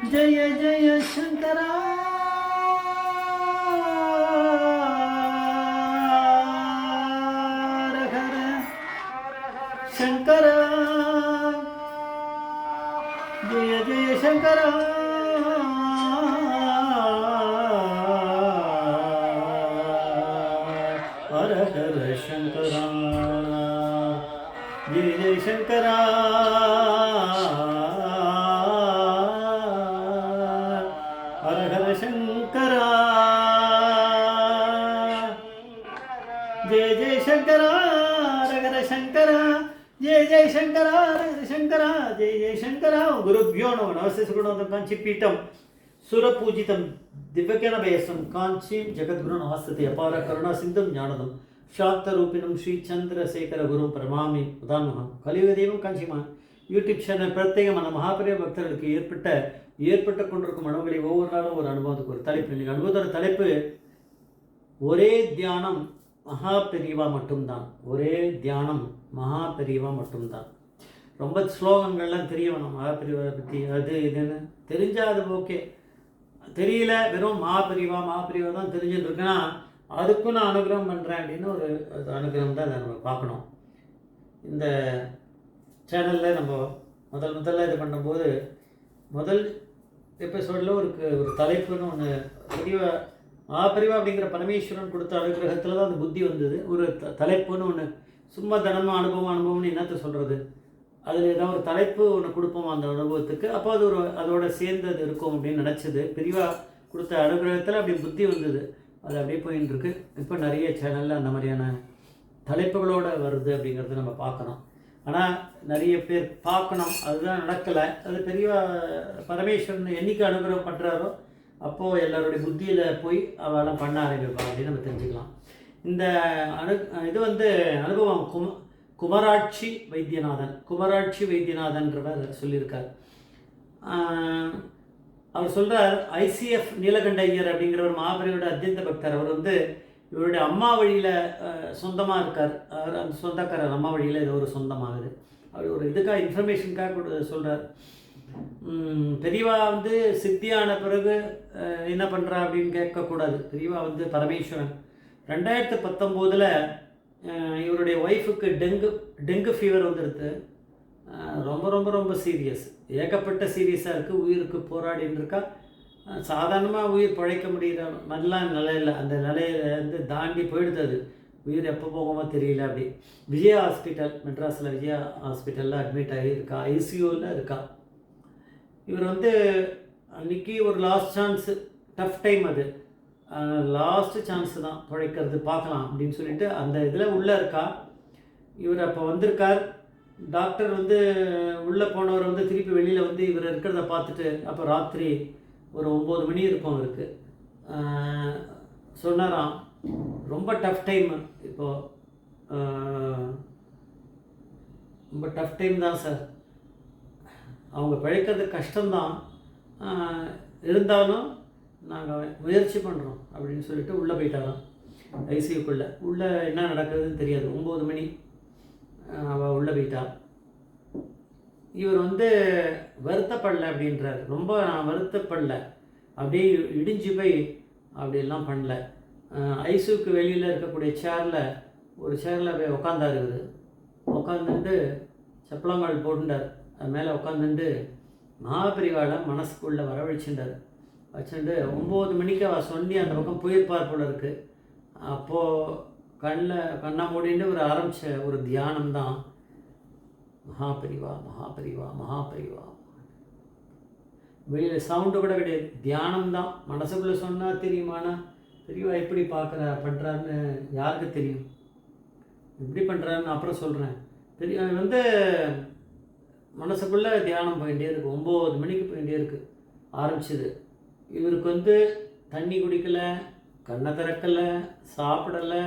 ஜய ஜய சங்கரா शंकर जय जय शंकर हर हर शंकर जय जय शंकर हर हर शंकर जय जय शंकर हर हर शंकर जय जय शंकरा शंकरा जय जय शंकरा गुरुभ्यो नमः नमस्ते सुगुणवन्तं काञ्चीपीठं सुरपूजितं दिव्यज्ञानमयं काञ्चीं जगद्गुरुं नमस्ते अपार करुणासिन्धुं ज्ञानदं शान्तरूपिणं श्रीचन्द्रशेखरगुरुं प्रणमामि उदाहरणं कलियुगदेवं काञ्चीमा யூடியூப் சேனல் பிரத்யேகமான மகாபெரிய பக்தர்களுக்கு ஏற்பட்டு கொண்டிருக்கும் அனுபவங்களை ஒவ்வொரு நாளும் ஒரு அனுபவத்துக்கு ஒரு தலைப்பு. இன்றைக்கி அனுபவத்தோட தலைப்பு ஒரே தியானம் மகா பெரியவா மட்டும்தான். ஒரே தியானம் மகா பெரியவா மட்டும்தான். ரொம்ப ஸ்லோகங்கள்லாம் தெரிய வேணும் மகா பெரியவா பற்றி, அது இதுன்னு தெரிஞ்சால் அது ஓகே. தெரியல, வெறும் மகா பெரியவா தான் தெரிஞ்சுட்டு இருக்குன்னா அதுக்கும் நான் அனுகிரகம் பண்ணுறேன் அப்படின்னு ஒரு அனுகிரகம் தான் அதை நம்ம பார்க்கணும். இந்த சேனலில் நம்ம முதல்ல இது பண்ணும்போது முதல் எபிசோடில் ஒரு தலைப்புன்னு ஒன்று பெரியவா மகாபெரிவா அப்படிங்கிற பரமேஸ்வரன் கொடுத்த அனுகிரகத்தில் தான் அந்த புத்தி வந்தது. ஒரு தலைப்புன்னு ஒன்று சும்மா தினமும் அனுபவம்னு என்னத்தை சொல்கிறது, அதில் ஏதாவது ஒரு தலைப்பு ஒன்று கொடுப்போம் அந்த அனுபவத்துக்கு. அப்போ அது அதோட சேர்ந்து அது இருக்கும் அப்படின்னு நினச்சது. பெரியவா கொடுத்த அனுகிரகத்தில் அப்படி புத்தி வந்தது, அது அப்படியே போயின்னு இருக்கு. இப்போ நிறைய சேனலில் அந்த மாதிரியான தலைப்புகளோடு வருது அப்படிங்கிறத நம்ம பார்க்கணும். ஆனால் நிறைய பேர் பார்க்கணும், அதுதான் நடக்கலை. அது பெரியவா பரமேஸ்வரன் என்னைக்கு அனுகிரகம் பண்ணுறாரோ அப்போது எல்லாருடைய புத்தியில் போய் அவெல்லாம் பண்ண ஆரம்பிப்பா அப்படின்னு நம்ம தெரிஞ்சுக்கலாம். இந்த இது அனுபவம் குமராட்சி வைத்தியநாதன்றவர் சொல்லியிருக்கார். அவர் சொல்கிறார், ஐசிஎஃப் நீலகண்ட ஐயர் அப்படிங்கிற ஒரு மகாபெரியோட அத்தியந்த பக்தர். அவர் இவருடைய அம்மா வழியில் சொந்தமாக இருக்கார். அவர் அந்த சொந்தக்காரர் அம்மா வழியில் ஏதோ ஒரு சொந்தமாகுது. அவர் ஒரு இதுக்காக இன்ஃபர்மேஷனுக்காக சொல்கிறார். பெரியவா சித்தியான பிறகு என்ன பண்ணுறா அப்படின்னு கேட்கக்கூடாது. பெரியவா பரமேஸ்வரன் 2019 இவருடைய ஒய்ஃபுக்கு டெங்கு ஃபீவர் வந்துடுது. ரொம்ப ரொம்ப ரொம்ப சீரியஸ், ஏகப்பட்ட சீரியஸாக இருக்குது. உயிருக்கு போராடின்னு இருக்கா. சாதாரணமாக உயிர் பிழைக்க முடிகிற மாதிரிலாம் நிலையில், அந்த நிலையிலேருந்து தாண்டி போயிடுது. அது உயிர் எப்போ போகுமோ தெரியல. அப்படி விஜயா ஹாஸ்பிட்டல், மெட்ராஸில் விஜயா ஹாஸ்பிட்டலில் அட்மிட் ஆகி இருக்கா, ஐசியூவில் இருக்கா. இவர் அன்றைக்கி ஒரு லாஸ்ட் சான்ஸு, டஃப் டைம், அது லாஸ்ட்டு சான்ஸு தான் பிழைக்கிறது, பார்க்கலாம் அப்படின்னு சொல்லிட்டு அந்த இதில் உள்ளே இருக்கா. இவர் அப்போ வந்திருக்கார். டாக்டர் உள்ளே போனவர் திருப்பி வெளியில் இவர் இருக்கிறத பார்த்துட்டு, அப்போ ராத்திரி ஒரு 9 மணி இருக்கும் அவருக்கு. சொன்னாராம், ரொம்ப டஃப் டைம், இப்போது ரொம்ப டஃப் டைம் தான் சார், அவங்க பிழைக்கிறது கஷ்டம்தான், இருந்தாலும் நாங்கள் முயற்சி பண்ணுறோம் அப்படின்னு சொல்லிட்டு உள்ளே போயிட்டாராம். ஐசியூக்குள்ளே உள்ளே என்ன நடக்குதுன்னு தெரியாது. 9 மணி அவள் உள்ளே போயிட்டா. இவர் வருத்தப்படலை அப்படின்றார். ரொம்ப நான் வருத்தப்படல, அப்படியே இடிஞ்சு போய் அப்படியெல்லாம் பண்ணல. ஐசியூக்கு வெளியில் இருக்கக்கூடிய ஒரு சேரில் போய் உக்காந்தார். இவர் உட்காந்துட்டு செப்பலங்கால் போட்டுட்டார். அது மேலே உட்காந்துட்டு மகாபெரிவாளை மனசுக்குள்ளே வரவழைச்சுட்டார். வச்சுட்டு 9 மணிக்கு அவள் சொல்லி அந்த பக்கம் போயிருப்பார் போல இருக்குது. அப்போது கண்ணை மூடிட்டு ஒரு ஆரம்பித்த ஒரு தியானம் தான் மகாபெரிவா. வெளியில் சவுண்டு கூட கிடையாது, தியானம் தான். மனசுக்குள்ளே சொன்னால் தெரியுமானா, பெரியவா எப்படி பண்ணுறாருன்னு யாருக்கு தெரியும், எப்படி பண்ணுறாருன்னு அப்புறம் சொல்கிறேன். மனசுக்குள்ளே தியானம் போயிட்டே இருக்குது. 9 மணிக்கு போயிட்டே இருக்குது ஆரம்பிச்சிது. இவருக்கு தண்ணி குடிக்கலை, கண்ணை திறக்கலை, சாப்பிடலை,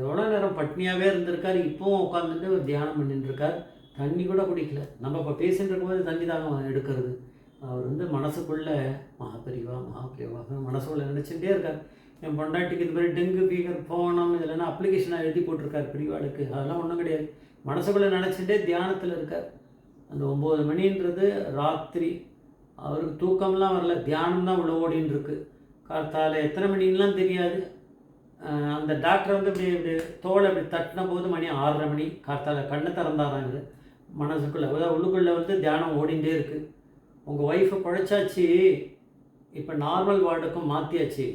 எவ்வளோ நேரம் பட்னியாகவே இருந்திருக்கார். இப்போவும் உட்காந்துட்டு ஒரு தியானம் பண்ணிட்டுருக்கார். தண்ணி கூட குடிக்கல. நம்ம இப்போ பேசிகிட்டு இருக்கும்போது தண்ணி தாங்க எடுக்கிறது. அவர் மனசுக்குள்ளே மகாபெரிவா மனசுக்குள்ளே நினச்சிட்டே இருக்கார். என் பொண்டாட்டிக்கு இது மாதிரி டெங்கு ஃபீவர் போகணும், இதெல்லாம் அப்ளிகேஷனாக எழுதி போட்டிருக்கார் பெரியவாளுக்கு. அதெல்லாம் ஒன்றும் கிடையாது. மனசுக்குள்ளே நினச்சிட்டே தியானத்தில் இருக்கார். அந்த 9 மணின்றது ராத்திரி அவருக்கு தூக்கம்லாம் வரல, தியானம் தான் உள்ள ஓடின்னு இருக்கு. காத்தால எத்தனை மணின்லாம் தெரியாது. அந்த டாக்டர் வந்து இப்படி இப்படி தோலை இப்படி தட்டின போது மணி 6:30 மணி. காத்தால கண்ணை திறந்தாராம் இவர். மனசுக்குள்ளே அதாவது உள்ளுக்குள்ளே வந்து தியானம் ஓடிண்டே இருக்குது. உங்கள் ஒய்ஃபை குழைச்சாச்சு, இப்போ நார்மல் வார்டுக்கும் மாற்றியாச்சு.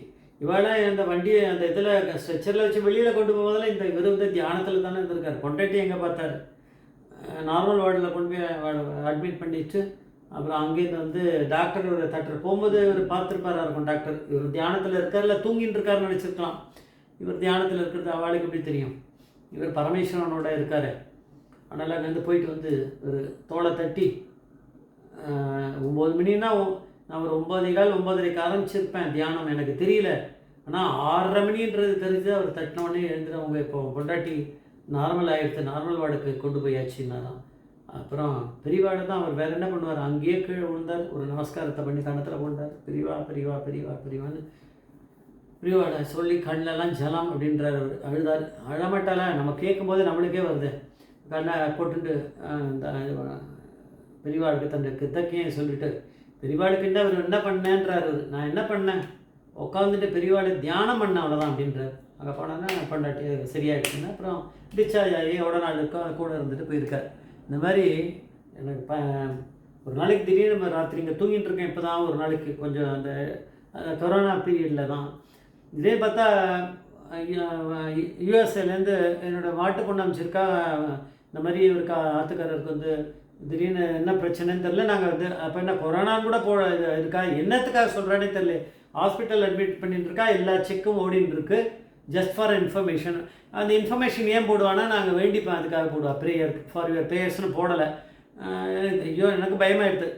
இவாள அந்த வண்டியை அந்த இதில் ஸ்ட்ரெச்சரில் வச்சு வெளியில் கொண்டு போவதில் இந்த இவர் வந்து தியானத்தில் தானே இருந்திருக்கார். கொண்டாட்டி எங்கே பார்த்தார், நார்மல் வார்டில் கொண்டு போய் அட்மிட் பண்ணிவிட்டு அப்புறம் அங்கேருந்து வந்து டாக்டர் ஒரு தட்டர் போகும்போது இவர் பார்த்துருப்பாரா இருக்கும். டாக்டர் இவர் தியானத்தில் இருக்கார்ல, தூங்கின்னு இருக்காருன்னு நினச்சிருக்கலாம். இவர் தியானத்தில் இருக்கிறது அவளுக்கு எப்படி தெரியும், இவர் பரமேஸ்வரனோட இருக்கார். அதனால் அங்கேருந்து போயிட்டு வந்து ஒரு தோலை தட்டி 9 மணின்னா நான் ஒரு 9:15 9:30 ஆரம்பிச்சிருப்பேன் தியானம், எனக்கு தெரியல. ஆனால் 6:30 மணின்றது தெரிஞ்சு அவர் தட்டினோடனே எழுந்துறவங்க இப்போ பொண்டாட்டி நார்மல் ஆகிடுச்சு, நார்மல் வார்டுக்கு கொண்டு போயாச்சுன்னாராம். அப்புறம் பெரியவாடு தான் அவர் வேறு என்ன பண்ணுவார், அங்கேயே கீழே விழுந்தார், ஒரு நமஸ்காரத்தை பண்ணி கணத்தில் கொண்டார். பெரியவா பெரியவா பெரியவா பெரியவான்னு பெரியவாடை சொல்லி கண்ணெல்லாம் ஜலம் அப்படின்றார். அவர் அழுதார். அழமாட்டால நம்ம கேட்கும்போது நம்மளுக்கே வருது. கண்ணை போட்டுட்டு இந்த பெரியவாளுக்கு தன் கித்தக்கையும் சொல்லிட்டு பெரியவாளுக்குன்னா அவர் என்ன பண்ணேன்றார். நான் என்ன பண்ணேன், உட்காந்துட்டு பெரியவாளை தியானம் பண்ண அவ்வளோதான் அப்படின்றார். அங்கே போனோன்னா பொண்டாட்டி சரியாயிடுச்சுன்னா அப்புறம் டிஸ்சார்ஜ் ஆகி எவ்வளோ நாள் இருக்கோ கூட இருந்துட்டு போயிருக்கார். இந்த மாதிரி எனக்கு ஒரு நாளைக்கு திடீர்னு ராத்திரி இங்கே தூங்கிட்டு இருக்கேன். இப்போ தான் ஒரு நாளைக்கு கொஞ்சம் அந்த கொரோனா பீரியடில் தான் இதே பார்த்தா யூஎஸ்ஏலேருந்து என்னோடய மாட்டு பொண்ணு அமைச்சிருக்கா. இந்த மாதிரி இவருக்கு ஆத்துக்காரருக்கு வந்து திடீர்னு என்ன பிரச்சனைன்னு தெரில. நாங்கள் வந்து அப்போ என்ன கொரோனான்னு கூட இருக்கா, என்னத்துக்காக சொல்கிறானே தெரில. ஹாஸ்பிட்டல் அட்மிட் பண்ணிட்டு இருக்கா, எல்லா செக்கும் ஓடின்னு இருக்கு. Just for information. அந்த இன்ஃபர்மேஷன் ஏன் போடுவானா, நாங்கள் வேண்டிப்பேன் அதுக்காக போடுவா. ப்ரேயர் ஃபார் யுவர் ப்ரேயர்ஸ்னு போடலை. ஐயோ எனக்கு பயமாயிடுது.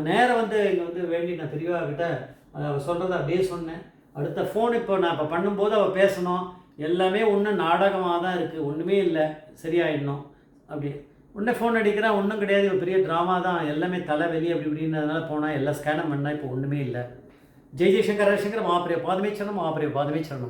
நேரம் வந்து இங்கே வந்து வேண்டி நான் பெரியவா கிட்ட அவள் சொல்கிறத அப்படியே சொன்னேன். அடுத்த ஃபோன் இப்போ நான் இப்போ பண்ணும்போது அவள் பேசணும், எல்லாமே ஒன்றும் நாடகமாக தான் இருக்குது, ஒன்றுமே இல்லை, சரியாயிடணும் அப்படி. உடனே ஃபோன் அடிக்கிறேன், ஒன்றும் கிடையாது, ஒரு பெரிய ட்ராமா தான், எல்லாமே தலைவலி அப்படி இப்படின்றதுனால போனால் எல்லாம் ஸ்கேனம் பண்ணால் இப்போ ஒன்றுமே இல்லை. ஜெய் ஜெய்சங்கர் ஹரிசங்கர் மகாபிரிய பாதமே சரணம், மகாபிரிய பாதமே சரணம்.